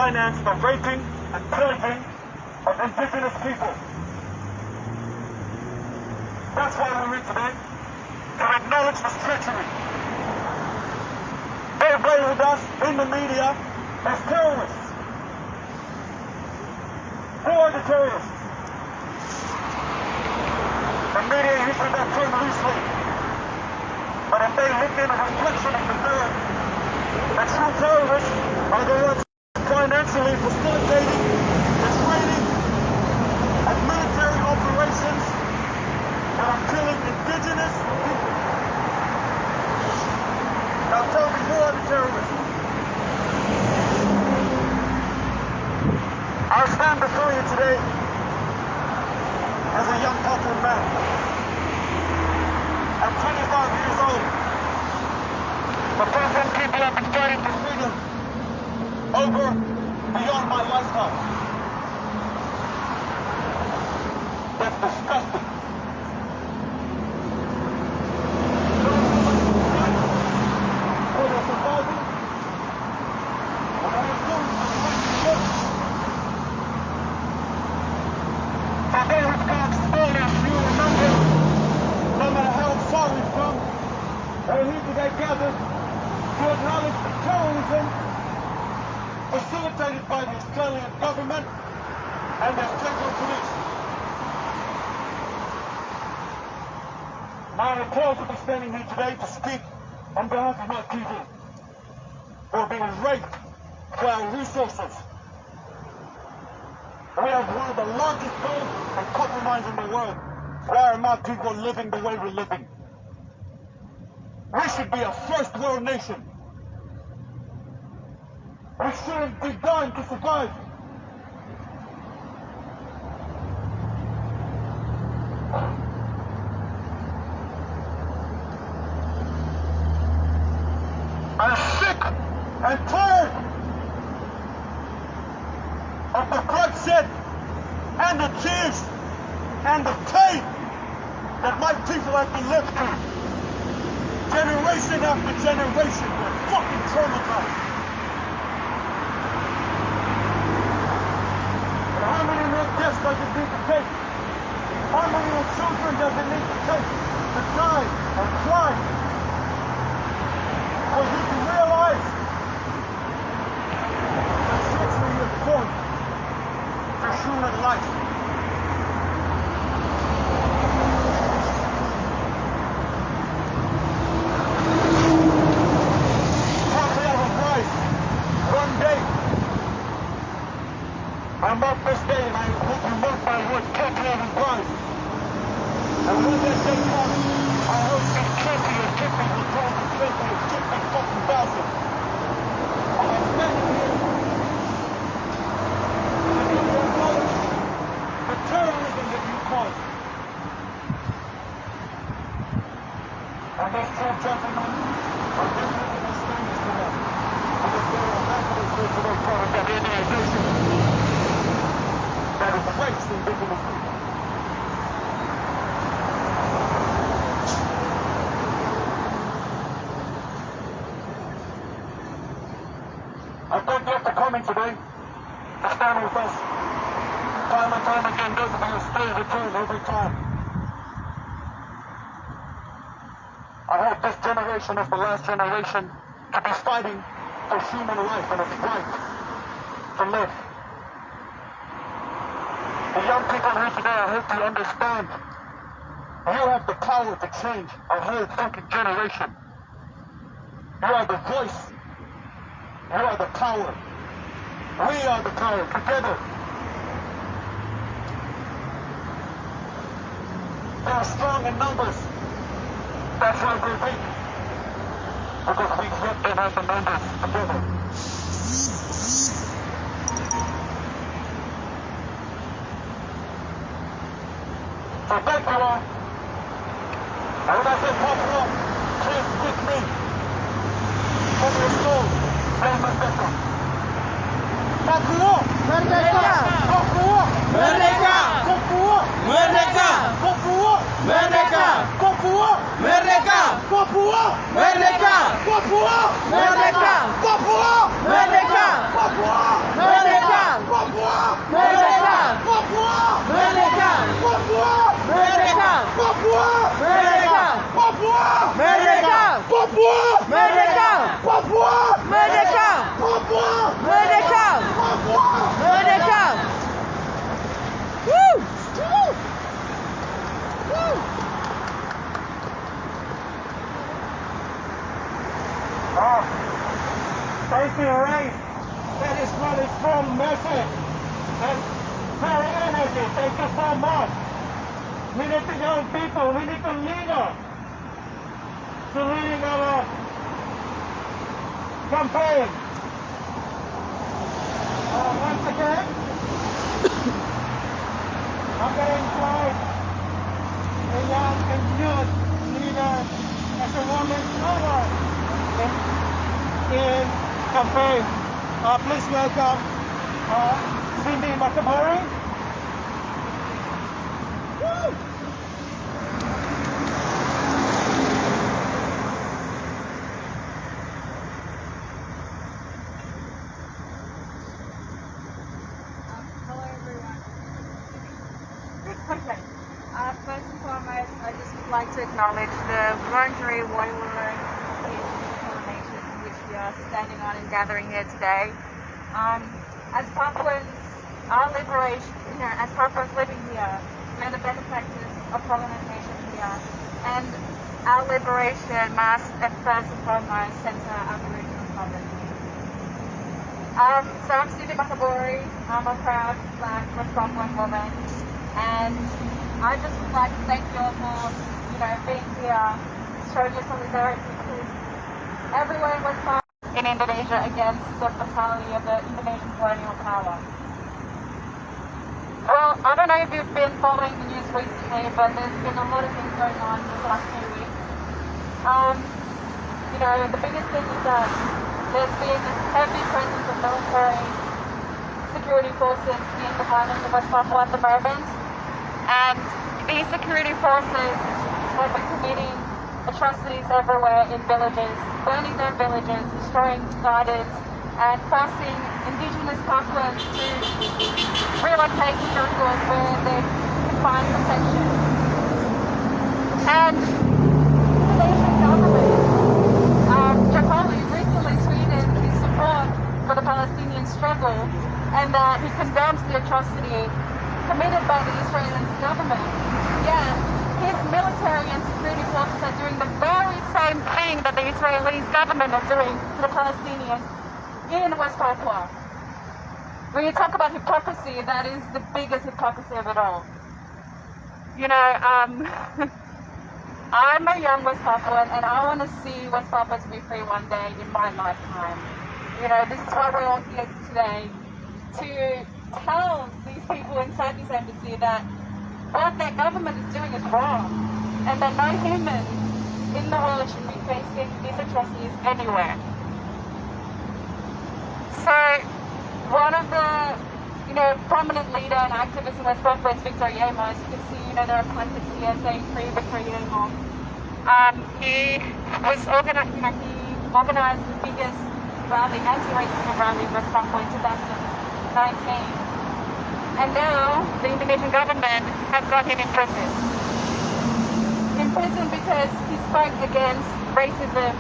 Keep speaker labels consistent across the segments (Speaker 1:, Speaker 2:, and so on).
Speaker 1: finance the raping and pillaging of indigenous people. That's why we're here today, to acknowledge this treachery. They labeled us in the media as terrorists. Who are the terrorists? The media uses that term loosely. But if they look in a reflection of the mirror, the true terrorists are the ones financially facilitating the training and military operations that are killing indigenous people. Now tell me, who are the terrorists? I stand before you today as a young Papuan man. I'm 25 years old. The Papuan people have been fighting for freedom over beyond my lifetime. That's disgusting. For their survival, and I am going to fight for they who've come slowly, you remember, no matter how far we've come, we're here today gathered to acknowledge the terrorism facilitated by the Australian government and their federal police. I am proud to be standing here today to speak on behalf of my people who are being raped for our resources. We have one of the largest gold and copper mines in the world. Why are my people living the way we're living? We should be a first world nation. We shouldn't be dying to survive. I'm sick and tired of the bloodshed and the tears and the pain that my people have to live through. Generation after generation, we're fucking traumatized. And how many more deaths does it need to take? How many more children does it need to take to die and cry for you to realize the treachery is born for human life? I mark this day, and I hope you mark my words, Papua will rise. And when that day comes, I hope some 20 or 50 will go to 50 or 50 fucking thousand. And I'm standing here to acknowledge the terrorism that you caused. And those two gentlemen are definitely the strangest to them. Because they are naturally here to their part of that organization that is rapes indigenous people. I thank you for coming today to stand with us. Time and time again, those of you stay return every time. I hope this generation is the last generation to be fighting for human life and its right to live. The young people here today, I hope you understand. You have the power to change a whole fucking generation. You are the voice. You are the power. We are the power together. They are strong in numbers. That's why we're weak. Because we yet don't have the numbers together. So thank you all. And when I say Papua, please speak me. From your soul, say Merdeka. Papua! Merdeka! Papua! Merdeka! Papua! Merdeka! Papua! Merdeka! Papua! Merdeka! Papua! Merdeka! Papua! Merdeka! Papua! Merdeka! Papua! resources and power energy. Thank you so much. We need the young people, we need the leader to lead our campaign. Once again, I'm going to invite a young and youth leader as a woman power in campaign. Please welcome Cindy Makabari.
Speaker 2: Hello everyone. Okay. First and foremost, I just would like to acknowledge the Wurundjeri Woiwurrung Nation which we are standing on and gathering here today. As Papuans, our liberation, as Papuans living here, we are the benefactors of colonization here, and our liberation must, first and foremost, center Aboriginal public. So I'm Cindy Makabari. I'm a proud Black West Papuan woman, and I just would like to thank you all for, being here, showing your solidarity, because everywhere in West Papua in Indonesia against the brutality of the Indonesian colonial power. Well, I don't know if you've been following the news recently, but there's been a lot of things going on in the last few weeks. The biggest thing is that there's been heavy presence of military security forces in the highlands of West Papua at the moment, and these security forces have been committing atrocities everywhere in villages, burning their villages, destroying gardens, and forcing indigenous Papuans to relocate to jungles where they can find protection. And the Indonesian government, Jokowi recently tweeted his support for the Palestinian struggle and that he condemns the atrocity committed by the Israeli government. Yet, his military and security forces are doing the very same thing that the Israeli government are doing to the Palestinians in West Papua. When you talk about hypocrisy, that is the biggest hypocrisy of it all. I'm a young West Papuan, and I want to see West Papua to be free one day in my lifetime. This is why we're all here today, to tell these people inside this embassy that what their government is doing is wrong, and that no human in the world should be facing these atrocities anywhere. So, one of the prominent leader and activist in West Papua is Victor Yemo. As you can see, there are placards here saying free Victor Yemo. He organized the biggest rally, anti-racism rally in West Papua in 2019. And now, the Indonesian government has got him in prison. In prison because he spoke against racism,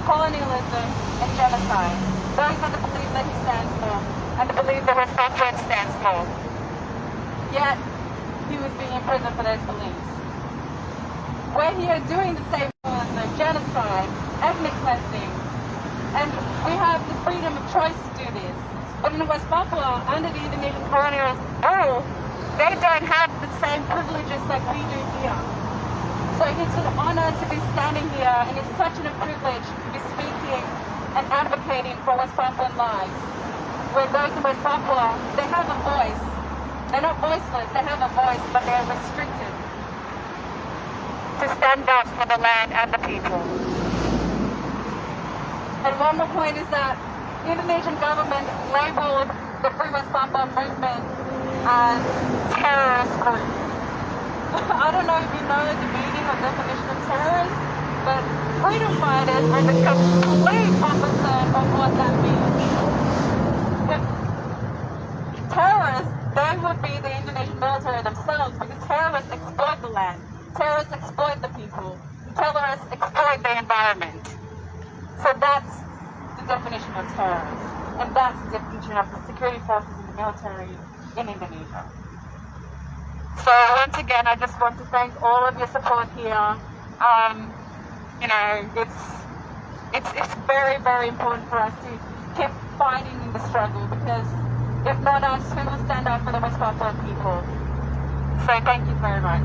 Speaker 2: colonialism, and genocide. Those are the beliefs that he stands for, and the beliefs that West Papua stands for. Yet, he was being imprisoned for those beliefs. We're here doing the same colonialism, genocide, ethnic cleansing, and we have the freedom of choice to do this. But in West Papua, under the Indonesian colonial rule, they don't have the same privileges like we do here. So it's an honor to be standing here, and it's such a privilege to be speaking and advocating for West Papuan lives. Where those in West Papua, they have a voice. They're not voiceless, they have a voice, but they're restricted to stand up for the land and the people. And one more point is that the Indonesian government labeled the Free West Papua movement as terrorist group. I don't know if you know the meaning or definition of terrorist, but freedom fighters are the complete opposite of what that means. Terrorists, they would be the Indonesian military themselves, because terrorists exploit the land, terrorists exploit the people, terrorists exploit the environment. So that's the definition of terrorists, and that's the definition of the security forces and the military in Indonesia. So once again, I just want to thank all of your support here. It's very, very important for us to keep fighting in the struggle, because If not us, who will stand up for the West Papuan people? So thank you very much.